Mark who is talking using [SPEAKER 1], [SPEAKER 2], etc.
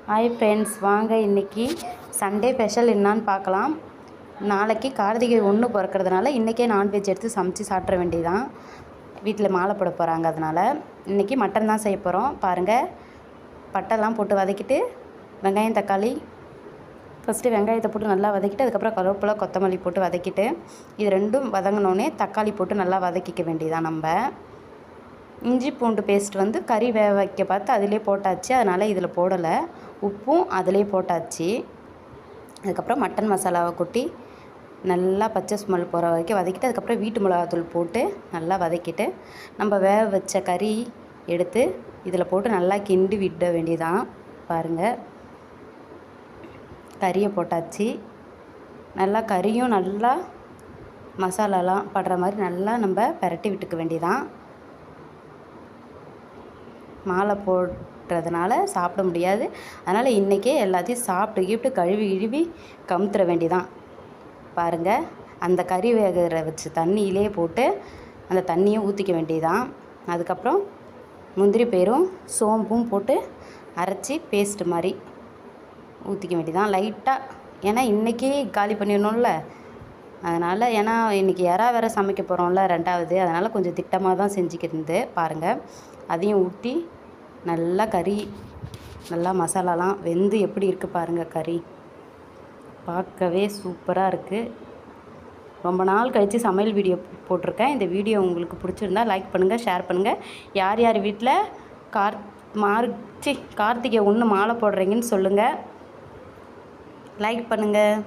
[SPEAKER 1] Hi friends, வாங்க இன்றைக்கி Sunday special என்னான்னு பார்க்கலாம். நாளைக்கு கார்த்திகை 1 பிறக்கிறதுனால இன்றைக்கே நான்வெஜ் எடுத்து சமைச்சு சாப்பிட்ற வேண்டியதான். வீட்டில் மாலை போட போகிறாங்க, அதனால் இன்றைக்கி மட்டன் தான் செய்ய போகிறோம். பாருங்கள், பட்டைலாம் போட்டு வதக்கிட்டு வெங்காயம் தக்காளி ஃபஸ்ட்டு வெங்காயத்தை போட்டு நல்லா வதக்கிட்டு அதுக்கப்புறம் கருவேப்பிலை கொத்தமல்லி போட்டு வதக்கிட்டு இது ரெண்டும் வதங்கினோடனே தக்காளி போட்டு நல்லா வதக்கிக்க வேண்டியதான். நம்ம இஞ்சி பூண்டு பேஸ்ட் வந்து கறி வேக வைக்க பார்த்து அதிலே போட்டாச்சு, அதனால் இதில் போடலை. உப்பும் அதிலே போட்டாச்சு. அதுக்கப்புறம் மட்டன் மசாலாவை கொட்டி நல்லா பச்சை ஸ்மெல் போகிற வரைக்கும் வதக்கிட்டு அதுக்கப்புறம் வீட்டு மிளகாத்தூள் போட்டு நல்லா வதக்கிட்டு நம்ம வேக வச்ச கறி எடுத்து இதில் போட்டு நல்லா கிண்டி விட வேண்டியதான். பாருங்கள், கறியை போட்டாச்சு. நல்லா கறியும் நல்லா மசாலாலாம் படுற மாதிரி நல்லா நம்ம பரட்டி விட்டுக்க வேண்டியதான். மாலை போடுறதுனால சாப்பிட முடியாது, அதனால் இன்றைக்கே எல்லாத்தையும் சாப்பிட்டு கழுவி கமுத்துற வேண்டியதான். பாருங்கள், அந்த கறி வேகிற வச்ச தண்ணியிலே போட்டு அந்த தண்ணியை ஊற்றிக்க வேண்டியதான். அதுக்கப்புறம் முந்திரி பயிரும் சோம்பும் போட்டு அரைச்சி பேஸ்ட்டு மாதிரி ஊற்றிக்க வேண்டியதான் லைட்டாக. ஏன்னா இன்றைக்கி காலி பண்ணிடணும்ல, அதனால் ஏன்னா இன்றைக்கி வேறு சமைக்க போகிறோம்ல 2வது, அதனால் கொஞ்சம் திட்டமாக தான் செஞ்சுக்கிருந்து. பாருங்கள், அதையும் ஊற்றி நல்லா கறி நல்லா மசாலாலாம் வெந்து எப்படி இருக்குது பாருங்கள். கறி பார்க்கவே சூப்பராக இருக்குது. ரொம்ப நாள் கழித்து சமையல் வீடியோ போட்டிருக்கேன். இந்த வீடியோ உங்களுக்கு பிடிச்சிருந்தா லைக் பண்ணுங்கள், ஷேர் பண்ணுங்கள். யார் யார் வீட்டில் கார்த்திகை 1 மாலை போடுறீங்கன்னு சொல்லுங்கள். லைக் பண்ணுங்கள்.